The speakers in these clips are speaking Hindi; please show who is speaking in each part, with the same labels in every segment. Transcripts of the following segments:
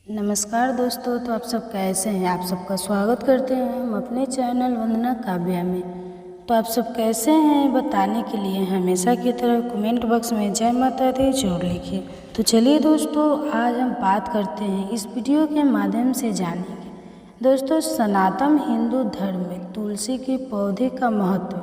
Speaker 1: नमस्कार दोस्तों। तो आप सब कैसे हैं? आप सबका स्वागत करते हैं हम अपने चैनल वंदना काव्या में। तो आप सब कैसे हैं बताने के लिए हमेशा की तरह कमेंट बॉक्स में जय माता दी जरूर लिखिए। तो चलिए दोस्तों, आज हम बात करते हैं इस वीडियो के माध्यम से जानेंगे दोस्तों सनातन हिंदू धर्म में तुलसी के पौधे का महत्व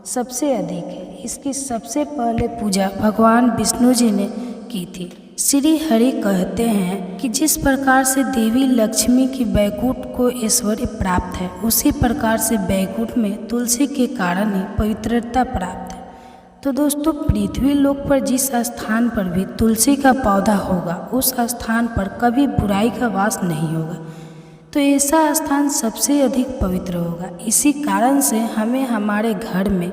Speaker 1: सबसे अधिक है। इसकी सबसे पहले पूजा भगवान विष्णु जी ने की थी। श्री हरि कहते हैं कि जिस प्रकार से देवी लक्ष्मी की बैकुंठ को ऐश्वर्य प्राप्त है, उसी प्रकार से बैकुंठ में तुलसी के कारण ही पवित्रता प्राप्त है। तो दोस्तों, पृथ्वी लोक पर जिस स्थान पर भी तुलसी का पौधा होगा, उस स्थान पर कभी बुराई का वास नहीं होगा। तो ऐसा स्थान सबसे अधिक पवित्र होगा। इसी कारण से हमें हमारे घर में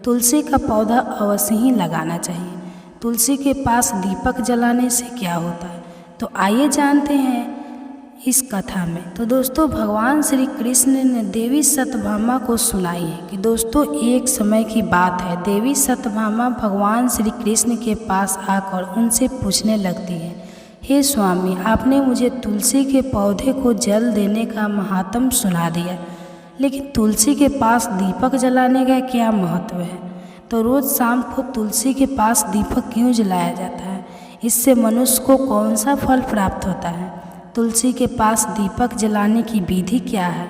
Speaker 1: तुलसी का पौधा अवश्य ही लगाना चाहिए। तुलसी के पास दीपक जलाने से क्या होता है, तो आइए जानते हैं इस कथा में। तो दोस्तों, भगवान श्री कृष्ण ने देवी सत्यभामा को सुनाई है कि दोस्तों एक समय की बात है, देवी सत्यभामा भगवान श्री कृष्ण के पास आकर उनसे पूछने लगती है, हे स्वामी, आपने मुझे तुलसी के पौधे को जल देने का महात्म सुना दिया, लेकिन तुलसी के पास दीपक जलाने का क्या महत्व है? तो रोज़ शाम को तुलसी के पास दीपक क्यों जलाया जाता है? इससे मनुष्य को कौन सा फल प्राप्त होता है? तुलसी के पास दीपक जलाने की विधि क्या है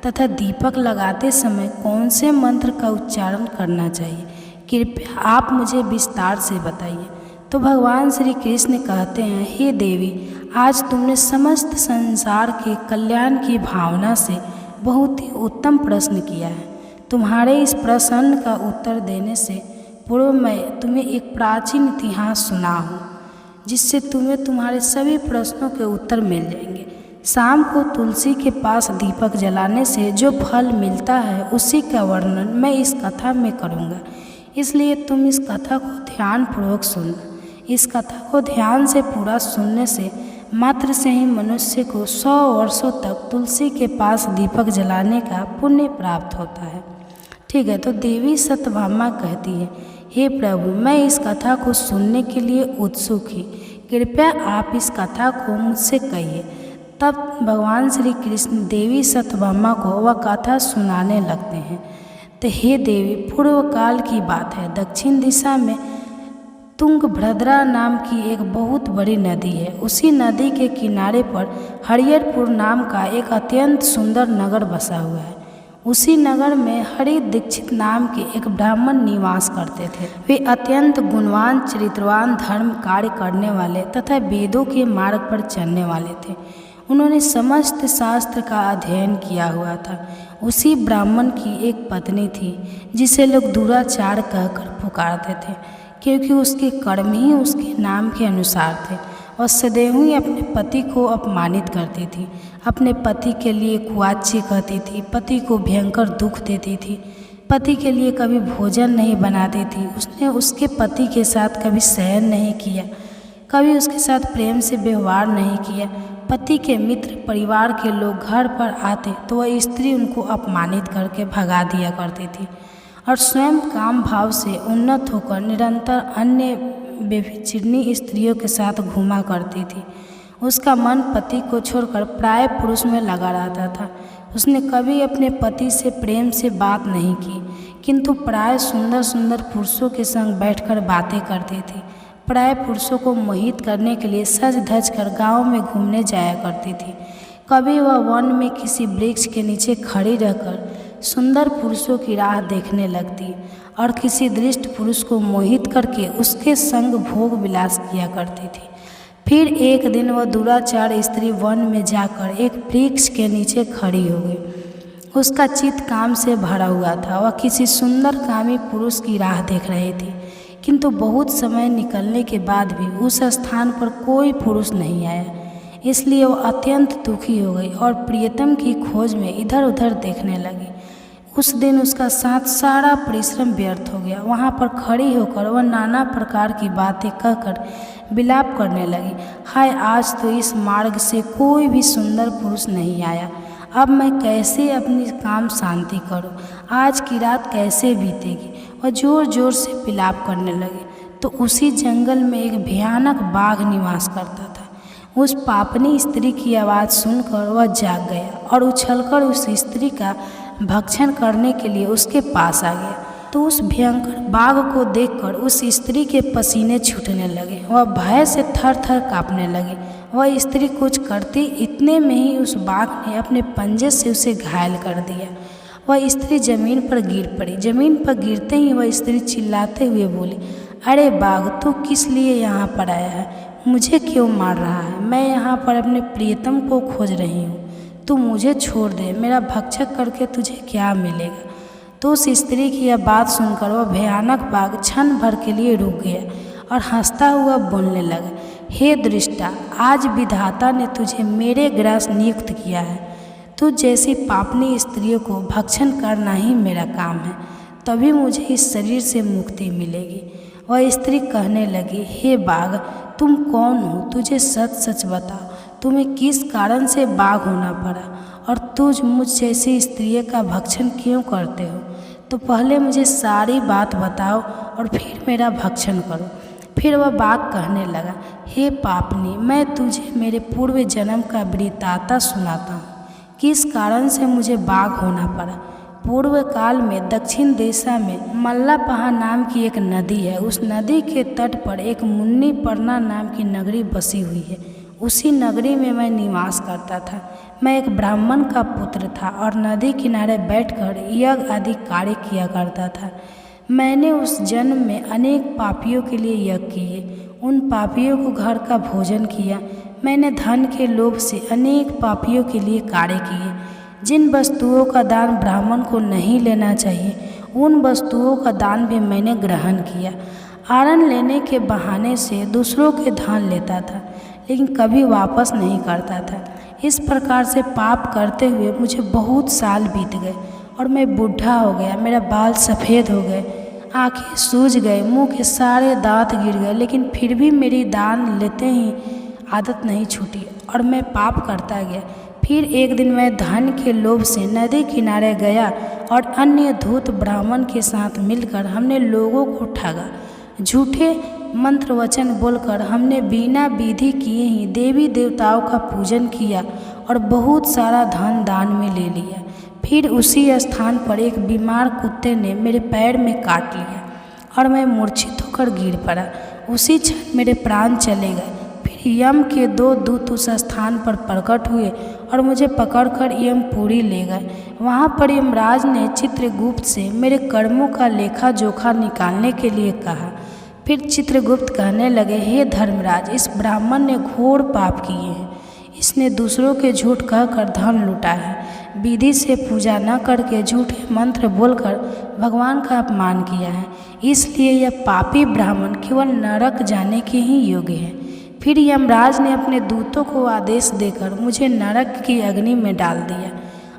Speaker 1: तथा दीपक लगाते समय कौन से मंत्र का उच्चारण करना चाहिए? कृपया आप मुझे विस्तार से बताइए। तो भगवान श्री कृष्ण कहते हैं, हे देवी, आज तुमने समस्त संसार के कल्याण की भावना से बहुत ही उत्तम प्रश्न किया है। तुम्हारे इस प्रश्न का उत्तर देने से पूर्व मैं तुम्हें एक प्राचीन इतिहास सुनाऊं, जिससे तुम्हें तुम्हारे सभी प्रश्नों के उत्तर मिल जाएंगे। शाम को तुलसी के पास दीपक जलाने से जो फल मिलता है, उसी का वर्णन मैं इस कथा में करूंगा। इसलिए तुम इस कथा को ध्यानपूर्वक सुनना। इस कथा को ध्यान से पूरा सुनने से मात्र से ही मनुष्य को 100 वर्षों तक तुलसी के पास दीपक जलाने का पुण्य प्राप्त होता है। ठीक है। तो देवी सत्यभामा कहती है, हे प्रभु, मैं इस कथा को सुनने के लिए उत्सुक ही, कृपया आप इस कथा को मुझसे कहिए। तब भगवान श्री कृष्ण देवी सत्यभामा को वह कथा सुनाने लगते हैं। तो हे देवी, पूर्व काल की बात है, दक्षिण दिशा में तुंगभद्रा नाम की एक बहुत बड़ी नदी है। उसी नदी के किनारे पर हरिहरपुर नाम का एक अत्यंत सुंदर नगर बसा हुआ है। उसी नगर में हरि दीक्षित नाम के एक ब्राह्मण निवास करते थे। वे अत्यंत गुणवान, चरित्रवान, धर्म कार्य करने वाले तथा वेदों के मार्ग पर चलने वाले थे। उन्होंने समस्त शास्त्र का अध्ययन किया हुआ था। उसी ब्राह्मण की एक पत्नी थी, जिसे लोग दुराचार कहकर पुकारते थे, क्योंकि उसके कर्म ही उसके नाम के अनुसार थे और सदैव ही अपने पति को अपमानित करती थी, अपने पति के लिए कुआच्य कहती थी, पति को भयंकर दुख देती थी, पति के लिए कभी भोजन नहीं बनाती थी। उसने उसके पति के साथ कभी शयन नहीं किया, कभी उसके साथ प्रेम से व्यवहार नहीं किया। पति के मित्र परिवार के लोग घर पर आते तो वह स्त्री उनको अपमानित करके भगा दिया करती थी और स्वयं काम भाव से उन्नत होकर निरंतर अन्य व्यभिचारिणी स्त्रियों के साथ घूमा करती थी। उसका मन पति को छोड़कर प्राय पुरुष में लगा रहता था। उसने कभी अपने पति से प्रेम से बात नहीं की, किंतु प्राय सुंदर सुंदर पुरुषों के संग बैठकर बातें करती थी। प्राय पुरुषों को मोहित करने के लिए सज धज कर गाँव में घूमने जाया करती थी। कभी वह वन में किसी वृक्ष के नीचे खड़ी रहकर सुंदर पुरुषों की राह देखने लगती और किसी दृष्ट पुरुष को मोहित करके उसके संग भोग विलास किया करती थी। फिर एक दिन वह दुराचार स्त्री वन में जाकर एक वृक्ष के नीचे खड़ी हो गई। उसका चित्त काम से भरा हुआ था। वह किसी सुंदर कामी पुरुष की राह देख रही थी, किंतु बहुत समय निकलने के बाद भी उस स्थान पर कोई पुरुष नहीं आया। इसलिए वह अत्यंत दुखी हो गई और प्रियतम की खोज में इधर उधर देखने लगी। उस दिन उसका सारा परिश्रम व्यर्थ हो गया। वहाँ पर खड़ी होकर वह नाना प्रकार की बातें कहकर विलाप करने लगी, हाय, आज तो इस मार्ग से कोई भी सुंदर पुरुष नहीं आया। अब मैं कैसे अपनी काम शांति करूं? आज की रात कैसे बीतेगी? वह जोर जोर से विलाप करने लगी। तो उसी जंगल में एक भयानक बाघ निवास करता था। उस पापनी स्त्री की आवाज़ सुनकर वह जाग गया और उछलकर उस स्त्री का भक्षण करने के लिए उसके पास आ गया। तो उस भयंकर बाघ को देखकर उस स्त्री के पसीने छूटने लगे। वह भय से थर थर काँपने लगी। वह स्त्री कुछ करती इतने में ही उस बाघ ने अपने पंजे से उसे घायल कर दिया। वह स्त्री जमीन पर गिर पड़ी। जमीन पर गिरते ही वह स्त्री चिल्लाते हुए बोली, अरे बाघ, तू किस लिए यहाँ पर आया है? मुझे क्यों मार रहा है? मैं यहाँ पर अपने प्रियतम को खोज रही हूँ। तू मुझे छोड़ दे। मेरा भक्षक करके तुझे क्या मिलेगा? तो उस स्त्री की यह बात सुनकर वह भयानक बाघ क्षण भर के लिए रुक गया और हंसता हुआ बोलने लगा, हे दृष्टा, आज विधाता ने तुझे मेरे ग्रास नियुक्त किया है। तू जैसी पापनी स्त्रियों को भक्षण करना ही मेरा काम है, तभी मुझे इस शरीर से मुक्ति मिलेगी। वह स्त्री कहने लगी, हे बाघ, तुम कौन हो? तुझे सच सच बताओ, तुम्हें किस कारण से बाघ होना पड़ा और तुझ मुझ जैसी स्त्रियों का भक्षण क्यों करते हो? तो पहले मुझे सारी बात बताओ और फिर मेरा भक्षण करो। फिर वह बाघ कहने लगा, हे पापनी, मैं तुझे मेरे पूर्व जन्म का वृत्तांत सुनाता हूँ, किस कारण से मुझे बाघ होना पड़ा। पूर्व काल में दक्षिण दिशा में मल्लापहा नाम की एक नदी है। उस नदी के तट पर एक मुन्नी परना नाम की नगरी बसी हुई है। उसी नगरी में मैं निवास करता था। मैं एक ब्राह्मण का पुत्र था और नदी किनारे बैठकर यज्ञ आदि कार्य किया करता था। मैंने उस जन्म में अनेक पापियों के लिए यज्ञ किए। उन पापियों को घर का भोजन किया। मैंने धन के लोभ से अनेक पापियों के लिए कार्य किए। जिन वस्तुओं का दान ब्राह्मण को नहीं लेना चाहिए, उन वस्तुओं का दान भी मैंने ग्रहण किया। आरण लेने के बहाने से दूसरों के धन लेता था, लेकिन कभी वापस नहीं करता था। इस प्रकार से पाप करते हुए मुझे बहुत साल बीत गए और मैं बूढ़ा हो गया। मेरा बाल सफ़ेद हो गए, आँखें सूज गए, मुंह के सारे दांत गिर गए, लेकिन फिर भी मेरी दान लेते ही आदत नहीं छूटी और मैं पाप करता गया। फिर एक दिन मैं धन के लोभ से नदी किनारे गया और अन्य धूर्त ब्राह्मण के साथ मिलकर हमने लोगों को ठगा। झूठे मंत्र वचन बोलकर हमने बिना विधि किए ही देवी देवताओं का पूजन किया और बहुत सारा धन दान में ले लिया। फिर उसी स्थान पर एक बीमार कुत्ते ने मेरे पैर में काट लिया और मैं मूर्छित होकर गिर पड़ा। उसी क्षण मेरे प्राण चले गए। फिर यम के 2 दूत उस स्थान पर प्रकट हुए और मुझे पकड़कर यमपुरी ले गए। वहाँ पर यमराज ने चित्रगुप्त से मेरे कर्मों का लेखा जोखा निकालने के लिए कहा। फिर चित्रगुप्त कहने लगे, हे धर्मराज, इस ब्राह्मण ने घोर पाप किए हैं। इसने दूसरों के झूठ कहकर धन लूटा है। विधि से पूजा न करके झूठे मंत्र बोलकर भगवान का अपमान किया है। इसलिए यह पापी ब्राह्मण केवल नरक जाने के ही योग्य है। फिर यमराज ने अपने दूतों को आदेश देकर मुझे नरक की अग्नि में डाल दिया।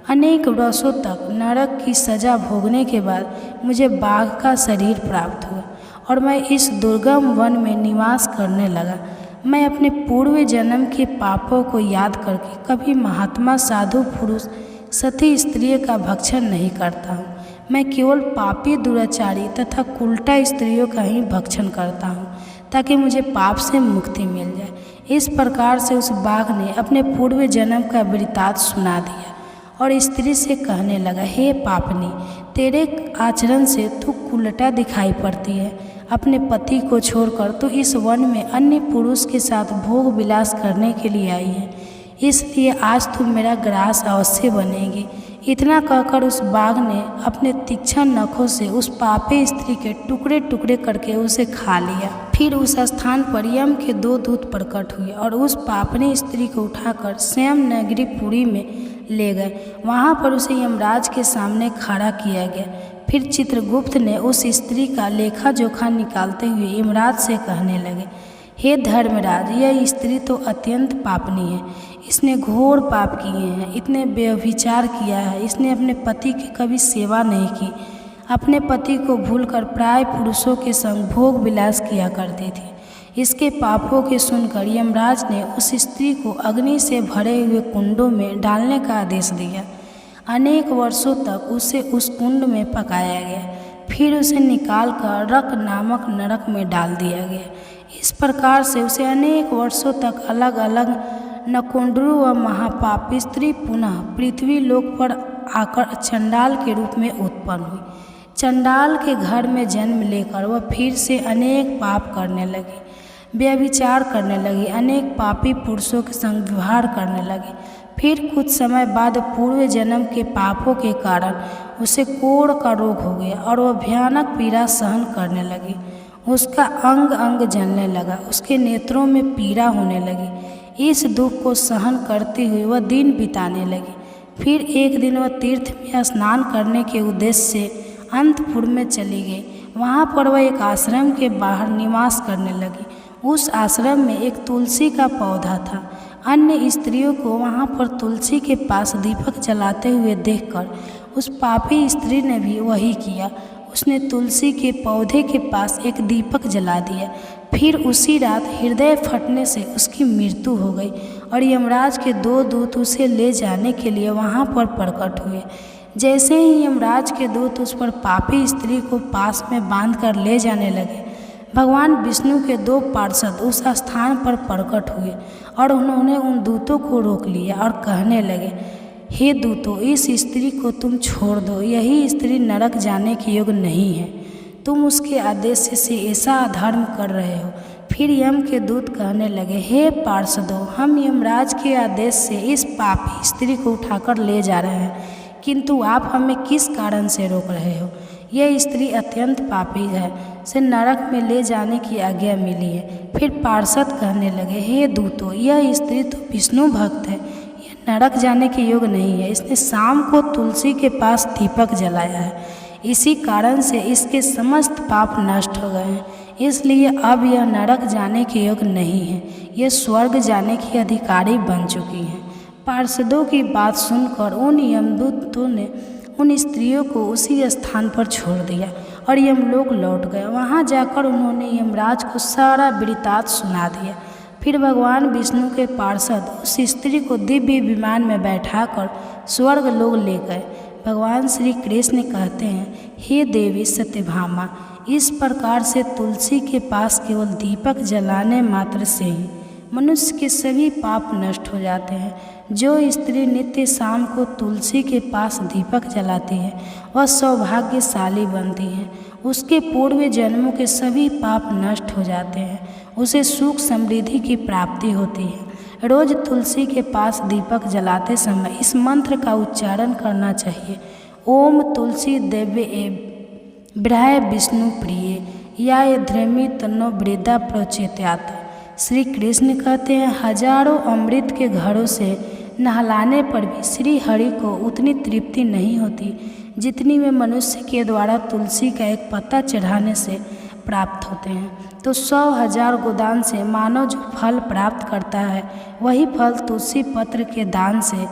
Speaker 1: अनेक वर्षों तक नरक की सजा भोगने के बाद मुझे बाघ का शरीर प्राप्त हुआ और मैं इस दुर्गम वन में निवास करने लगा। मैं अपने पूर्व जन्म के पापों को याद करके कभी महात्मा, साधु पुरुष, सती स्त्रियों का भक्षण नहीं करता हूँ। मैं केवल पापी, दुराचारी तथा उल्टा स्त्रियों का ही भक्षण करता हूँ, ताकि मुझे पाप से मुक्ति मिल जाए। इस प्रकार से उस बाघ ने अपने पूर्व जन्म का वृत्तांत सुना दिया और स्त्री से कहने लगा, हे पापनी, तेरे आचरण से तू उल्टा दिखाई पड़ती है। अपने पति को छोड़कर तू इस वन में अन्य पुरुष के साथ भोग विलास करने के लिए आई है, इसलिए आज तू मेरा ग्रास अवश्य बनेगी। इतना कहकर उस बाघ ने अपने तीक्ष्ण नखों से उस पापी स्त्री के टुकड़े टुकड़े करके उसे खा लिया। फिर उस स्थान पर यम के 2 दूत प्रकट हुए और उस पापनी स्त्री को उठाकर स्वयं नगरीपुरी में ले गए। वहाँ पर उसे यमराज के सामने खड़ा किया गया। फिर चित्रगुप्त ने उस स्त्री का लेखा जोखा निकालते हुए यमराज से कहने लगे, हे धर्मराज, यह स्त्री तो अत्यंत पापनी है। इसने घोर पाप किए हैं। इतने व्यभिचार किया है। इसने अपने पति की कभी सेवा नहीं की। अपने पति को भूलकर प्राय पुरुषों के संग भोग विलास किया करती थी। इसके पापों के सुनकर यमराज ने उस स्त्री को अग्नि से भरे हुए कुंडों में डालने का आदेश दिया। अनेक वर्षों तक उसे उस कुंड में पकाया गया। फिर उसे निकालकर रक नामक नरक में डाल दिया गया। इस प्रकार से उसे अनेक वर्षों तक अलग अलग नकोंड्रू व महापापी स्त्री पुनः पृथ्वी लोक पर आकर चंडाल के रूप में उत्पन्न हुई। चंडाल के घर में जन्म लेकर वह फिर से अनेक पाप करने लगी, व्यभिचार करने लगी, अनेक पापी पुरुषों के संग व्यवहार करने लगी। फिर कुछ समय बाद पूर्व जन्म के पापों के कारण उसे कोढ़ का रोग हो गया और वह भयानक पीड़ा सहन करने लगी। उसका अंग अंग जलने लगा, उसके नेत्रों में पीड़ा होने लगी। इस दुख को सहन करते हुए वह दिन बिताने लगी। फिर एक दिन वह तीर्थ में स्नान करने के उद्देश्य से अनंतपुर में चली गई। वहाँ पर वह एक आश्रम के बाहर निवास करने लगी। उस आश्रम में एक तुलसी का पौधा था। अन्य स्त्रियों को वहाँ पर तुलसी के पास दीपक जलाते हुए देखकर उस पापी स्त्री ने भी वही किया। उसने तुलसी के पौधे के पास एक दीपक जला दिया। फिर उसी रात हृदय फटने से उसकी मृत्यु हो गई और यमराज के 2 दूत उसे ले जाने के लिए वहाँ पर प्रकट हुए। जैसे ही यमराज के दूत उस पर पापी स्त्री को पास में बांधकर ले जाने लगे, भगवान विष्णु के 2 पार्षद उस स्थान पर प्रकट हुए और उन्होंने उन दूतों को रोक लिया और कहने लगे, हे दूतों, इस स्त्री को तुम छोड़ दो। यही स्त्री नरक जाने के योग्य नहीं है। तुम उसके आदेश से ऐसा अधर्म कर रहे हो। फिर यम के दूत कहने लगे, हे पार्षदों, हम यमराज के आदेश से इस पापी स्त्री को उठाकर ले जा रहे हैं, किंतु आप हमें किस कारण से रोक रहे हो? यह स्त्री अत्यंत पापी है, से नरक में ले जाने की आज्ञा मिली है। फिर पार्षद कहने लगे, हे दूतों, यह स्त्री तो विष्णु भक्त है, यह नरक जाने के योग्य नहीं है। इसने शाम को तुलसी के पास दीपक जलाया है, इसी कारण से इसके समस्त पाप नष्ट हो गए हैं। इसलिए अब यह नरक जाने के योग्य नहीं है, यह स्वर्ग जाने की अधिकारी बन चुकी है। पार्षदों की बात सुनकर उन यमदूतों ने उन स्त्रियों को उसी स्थान पर छोड़ दिया और यमलोक लौट गए। वहाँ जाकर उन्होंने यमराज को सारा वृत्तांत सुना दिया। फिर भगवान विष्णु के पार्षद उस स्त्री को दिव्य विमान में बैठाकर स्वर्ग लोक ले गए। भगवान श्री कृष्ण कहते हैं, हे देवी सत्यभामा, इस प्रकार से तुलसी के पास केवल दीपक जलाने मात्र से ही मनुष्य के सभी पाप नष्ट हो जाते हैं। जो स्त्री नित्य शाम को तुलसी के पास दीपक जलाती है वह सौभाग्यशाली बनती है। उसके पूर्व जन्मों के सभी पाप नष्ट हो जाते हैं, उसे सुख समृद्धि की प्राप्ति होती है। रोज तुलसी के पास दीपक जलाते समय इस मंत्र का उच्चारण करना चाहिए, ओम तुलसी देव्य ब्रह्म विष्णु प्रिय या ध्रमी तन्नो वृद्धा प्रोचेत्यात्। श्री कृष्ण कहते हैं, हजारों अमृत के घड़ों से नहलाने पर भी श्री हरि को उतनी तृप्ति नहीं होती जितनी में मनुष्य के द्वारा तुलसी का एक पत्ता चढ़ाने से प्राप्त होते हैं। तो 100,000 गोदान से मानव जो फल प्राप्त करता है वही फल तुलसी पत्र के दान से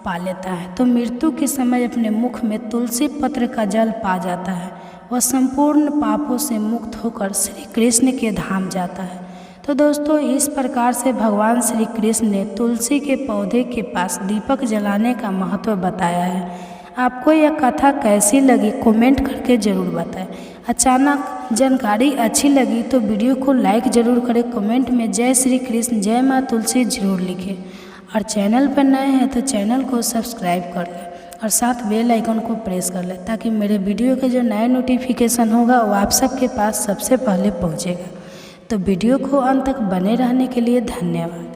Speaker 1: पा लेता है। तो मृत्यु के समय अपने मुख में तुलसी पत्र का जल पा जाता है, वह संपूर्ण पापों से मुक्त होकर श्री कृष्ण के धाम जाता है। तो दोस्तों, इस प्रकार से भगवान श्री कृष्ण ने तुलसी के पौधे के पास दीपक जलाने का महत्व बताया है। आपको यह कथा कैसी लगी कमेंट करके ज़रूर बताएं। अचानक जानकारी अच्छी लगी तो वीडियो को लाइक ज़रूर करें, कमेंट में जय श्री कृष्ण जय माँ तुलसी ज़रूर लिखें और चैनल पर नए हैं तो चैनल को सब्सक्राइब कर लें और साथ बेल आइकन को प्रेस कर लें ताकि मेरे वीडियो का जो नया नोटिफिकेशन होगा वो आप सबके पास सबसे पहले पहुँचेगा। तो वीडियो को अंत तक बने रहने के लिए धन्यवाद।